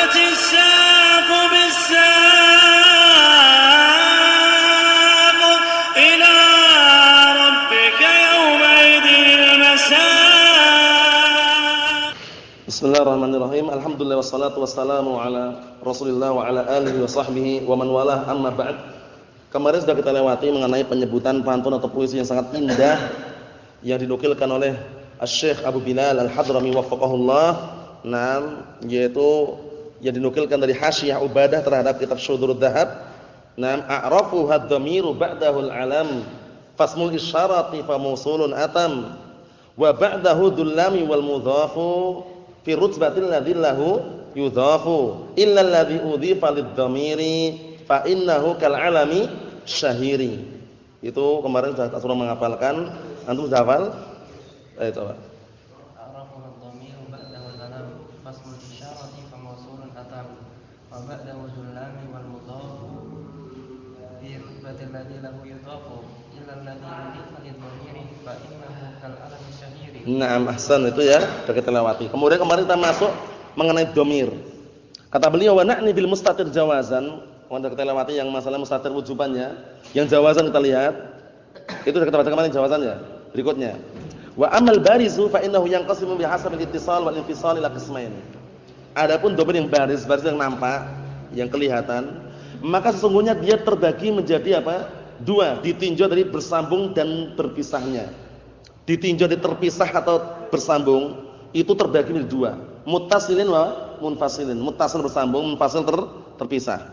والتفت الساق بالساق إلى ربك يومئذ المساق. Bismillahirrahmanirrahim. Alhamdulillah wassalatu wassalamu ala Rasulillah wa ala alihi wa sahbihi wa man walah, amma ba'd. Kemarin sudah kita lewati mengenai penyebutan pantun atau puisi yang sangat indah yang dinukilkan oleh Asy-Syaikh Abu Bilal Al-Hadrami waffaqahullah. Yaitu yang dinukilkan dari Hasyiyah Ubadah terhadap kitab Syudurud Dhahab. A'rafu had-dhamiru ba'dahu al-alam fasmul isyarati fa mausulun atam wa ba'dahu dhullami wal mudhafu fi rutbatil ladzi lahu yudhafu illa alladzi udhifa lid-dhamiri fa innahu kal alami syahiri. Itu kemarin sudah tak suruh menghafalkan. Antum sudah hafal? Ayo coba. A'rafu ad-dhamiru ba'dahu al-alam fasmul isyarati fa mausulun atam wa ba'dahu dhullami wal mudhafu fi rutbatil ladzi lahu yudhafu illa alladzi udhifa lid-dhamiri fa innahu kal alami syahiri. Naam, ahsan, itu ya sudah kita lewati. Kemudian kemarin kita masuk mengenai dhamir. Kata beliau wa na'ni bil mustatir jawazan. Sudah kita lewati yang masalah mustatir wujubannya. Yang jawazan kita lihat. Itu sudah kita baca kemarin jawazannya. Berikutnya. Wa amal barizu fa innahu yanqasimu bihasabil ittisal wal infisal ila qismain. Adapun dhamir yang baris yang nampak, yang kelihatan, maka sesungguhnya dia terbagi menjadi apa? Dua, ditinjau dari bersambung dan berpisahnya. Ditinjau dari terpisah atau bersambung itu terbagi menjadi dua, muttasilin wa munfasilin. Muttasil bersambung, munfasil terpisah.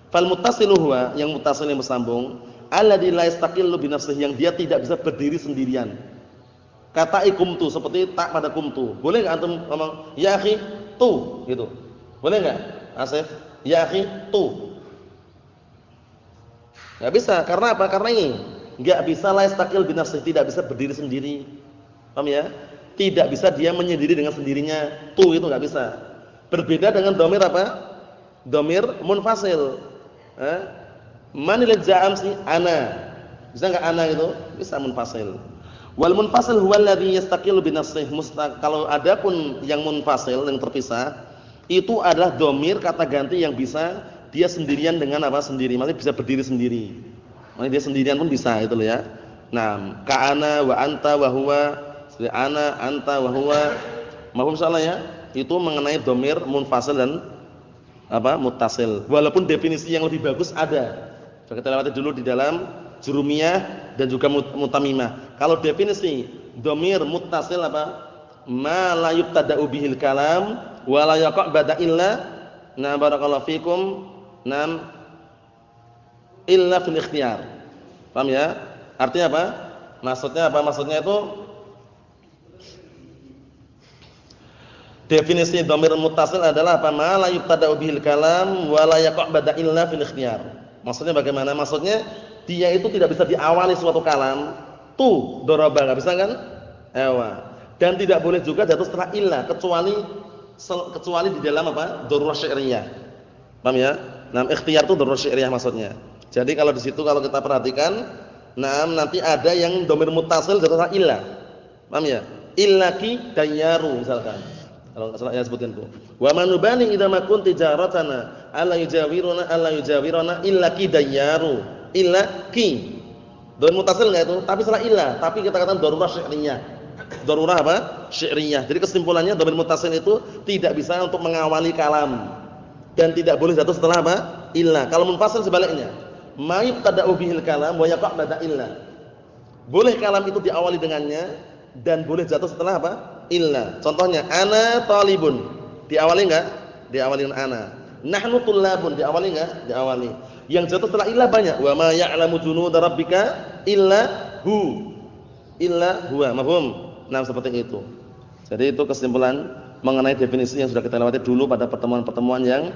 Fal muttasilu huwa, yang muttasil yang bersambung, alladzi la yastaqillu bi nafsihi, yang dia tidak bisa berdiri sendirian. Kata ikumtu, seperti tak pada kumtu. Boleh enggak antum ngomong ya akhi tu gitu? Boleh enggak? Asif, ya akhi tu. Enggak bisa, karena apa? Karena ini enggak bisa la yastaqil bi nafsihi, tidak bisa berdiri sendiri. Paham ya? Tidak bisa dia menyendiri dengan sendirinya. Tu itu enggak bisa. Berbeda dengan dhamir apa? Dhamir munfasil. Manil ja'amsi ana. Bisa enggak ana itu? Bisa munfasil. Wal munfasil huwa alladhi yastaqilu bi nafsihi. Kalau adapun yang munfasil, yang terpisah, itu adalah dhamir kata ganti yang bisa dia sendirian dengan apa? Sendiri. Maksudnya bisa berdiri sendiri. Maksudnya dia sendirian pun bisa, itu loh ya. Nah, ka'ana wa anta wa huwa, seperti ana, anta wa huwa. Mahfum insyaallah ya? Itu mengenai dhamir munfasil dan apa? Muttasil. Walaupun definisi yang lebih bagus ada. Sudah kita lewati dulu di dalam Jurumiyah dan juga Mutamimah. Kalau definisi dhamir muttasil apa? Ma la yubtada'u bihil kalam wa la yaqa' ba'da illa, na barakallahu fikum, nam illa fil ikhtiyar. Paham ya? Artinya apa? Maksudnya apa? Maksudnya itu definisi dhamir muttasil adalah apa? Ma la yubtada'u bihil kalam wa la yaqa' ba'da illa fil ikhtiyar. Maksudnya bagaimana? Maksudnya dia itu tidak bisa diawali suatu kalam. Tu daraba, enggak bisa kan? Ewa. Dan tidak boleh juga jatuh setelah illah kecuali di dalam apa? Darurah syi'riyah. Paham ya? Nah, ikhtiyar itu darurah syi'riyah maksudnya. Jadi kalau di situ kalau kita perhatikan, nanti ada yang dhamir muttasil jatuh setelah illah. Paham ya? Illaki dayaru misalkan. Kalau enggak salah ya sebutkan itu. Wa manubani idza ma kunti jaratana alla yujawiruna illaki dayaru. Illa ki. Dhamir muttasil enggak itu? Tapi setelah illah, tapi kita katakan darurah syi'riyah. Darurah apa? Syi'riyah. Jadi kesimpulannya dhamir muttasil itu tidak bisa untuk mengawali kalam dan tidak boleh jatuh setelah apa? Illah. Kalau munfasil sebaliknya. Ma yubtada'u bihil kalam wa yaqa' ba'da illah. Boleh kalam itu diawali dengannya dan boleh jatuh setelah apa? Illah. Contohnya ana talibun. Diawali enggak? Diawali dengan ana. Nahnu tullabun. Diawali enggak? Diawali. Yang jatuh setelah illah banyak. Wa ma ya'lamu junuda rabbika illa hu. Illa huwa. Mafhum? Nah, seperti itu. Jadi itu kesimpulan mengenai definisi yang sudah kita lewati dulu pada pertemuan-pertemuan yang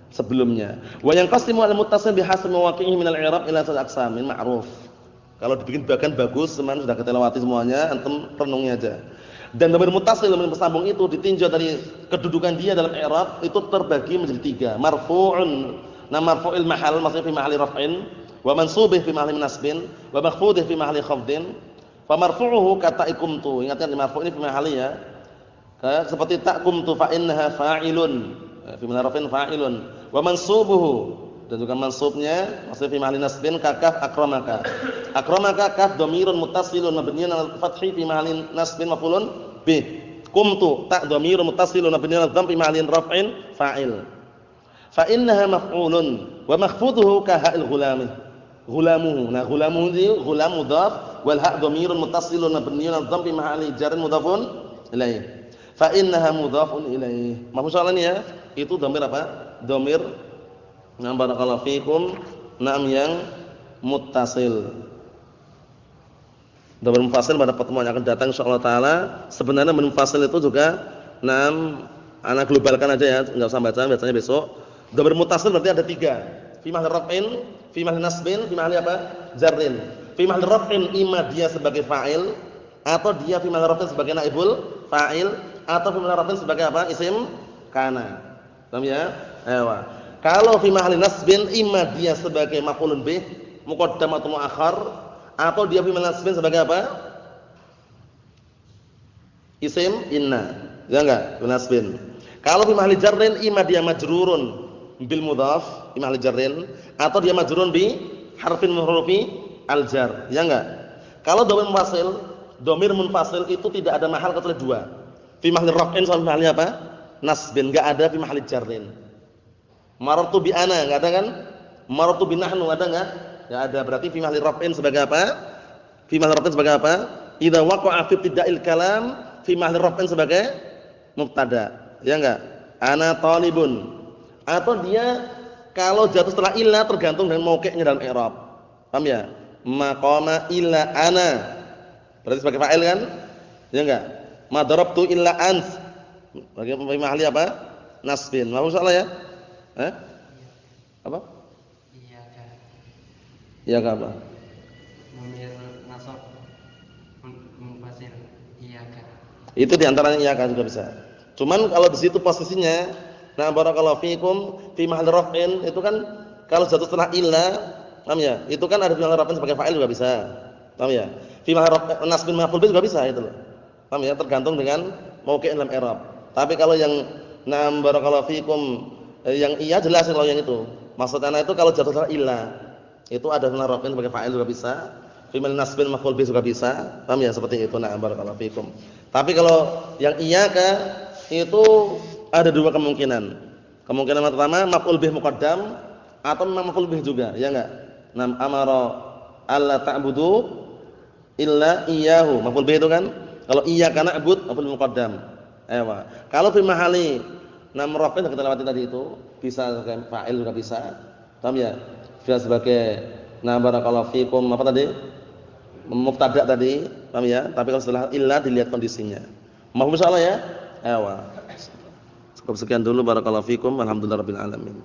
sebelumnya. Wa yanqasimu al-muttasil bihasbi mawaqi'ihi min al-i'rab ila thalath aqsam min ma'ruf. Kalau dibikin bagan bagus, teman sudah kita lewati semuanya, antum renungi aja. Dan dhamir muttasil yang bersambung itu ditinjau dari kedudukan dia dalam i'rab itu terbagi menjadi tiga. Marfu'un, marfu'il mahal maksudnya fi mahalli raf'in, wa mansubih fi mahalli nasbin, wa makhfudih fi mahalli khafdin. Fa marfu'uhu kata ikumtu. Ingatkan marfu' ini fi mahalli ya. Seperti takumtu fa innaha fa'ilun. Fi mahali raf'in fa'ilun. Wa mansubuhu, dan juga mansubnya maksudnya fi mahali nasbin kakaf akramaka. Akramaka kaf dhamirun muttasilun mabniun 'alal fathi fi mahali nasbin maf'ulun bih. Qumtu ta dhamirun muttasilun mabniun 'alal dhamm fi mahali raf'in fa'il. Fa innaha maf'ulun wa makhfuduhu ka ha'il ghulami. Ghulamuhu. Nah, ghulamuhu di ghulam mudhaf wal ha' dhamirun muttasilun mabniun 'alal dhamm fi mahali jarrin mudhafun ilaih. Fa innaha mudhafun ilaih. Mahfuz soalan ya, itu dhamir apa? Dhamir nam barakallahu fikum, nam yang muttasil. Dhamir mufasil pada pertemuan yang akan datang insyaallah taala. Sebenarnya mufasil itu juga nam ana globalkan aja ya, enggak usah baca, bacanya besok. Dhamir muttasil berarti ada 3. Fi mahali raf'in, fi mahali nasbin, fi mahali apa? Jarrin. Fi mahali raf'in imma dia sebagai fa'il atau dia fi mahali raf'in sebagai naibul fa'il atau fi mahali raf'in sebagai apa? Isim kana. Paham ya? Ewa. Kalau fi mahali nasbin imma dia sebagai maf'ulun bih, muqaddam atau muakhar, atau dia fi mahali nasbin sebagai apa? Isim inna. Ya enggak? Fi nasbin. Kalau fi mahali jarrin imma dia majrurun bil mudhaf, fi mahali jarrin, atau dia majrurun bi harfin min hurufi al jar. Ya enggak? Kalau dhamir munfasil, dhamir munfasil itu tidak ada mahal kecuali 2. Fi mahali raf'in sama fi mahali apa? Nasbin, enggak ada fi mahali jarrin. Marartu bi ana, enggak ada kan? Marartu bi nahnu, ada enggak? Enggak ada. Berarti fi mahali raf'in sebagai apa? Fi mahali raf'in sebagai apa? Idza waqa'a fi ibtida'il kalam fi mahali raf'in sebagai mubtada. Ya enggak? Ana talibun. Atau dia kalau jatuh setelah illa tergantung dengan mauqi'nya dalam i'rab. Paham ya? Maqama illa ana. Berarti sebagai fa'il kan? Ya enggak? Ma darabtu illa ant. Bagi mahali apa? Nasbin. Mau salah ya? Apa? Iyaka. Iyaka apa? Dhamir nasab munfasil. Iyaka. Itu di antaranya iyaka juga bisa. Cuman kalau di situ posisinya, nah barakallahu fikum fi mahali raf'in itu kan kalau jatuh setelah illa, paham ya? Itu kan ada fi mahali raf'in sebagai fa'il juga bisa. Paham ya? Fi mahali raf'in nasbin maf'ul bih juga bisa itu loh. Paham ya? Tergantung dengan mauqi' dalam i'rab. Tapi kalau yang nam barakallahu fikum yang iya jelas kalau yang itu. Maksudnya itu kalau jatuh setelah illa, itu ada fi mahali raf'in sebagai fa'il juga bisa. Fi mahali nasbin maf'ul bih juga bisa. Paham ya? Seperti itu. Nah barakallahu fikum. Tapi kalau yang iyaka itu ada 2 kemungkinan. Kemungkinan pertama maf'ul bih muqaddam atau maf'ul bih juga, ya enggak? Nam amara alla ta'budu illa iyyahu. Maf'ul bih itu kan kalau iyyaka na'bud maf'ul muqaddam. Ewa. Kalau fi mahali nam raf'in kita lewati tadi itu bisa sebagai fa'il juga bisa. Paham ya? Bisa sebagai na barakallahu fikum apa tadi? Mubtada tadi, paham ya? Tapi kalau setelah illa dilihat kondisinya. Mohon insyaallah ya. Ewa. Cukup sekian dulu barakallahu fikum. Alhamdulillahirabbil alamin.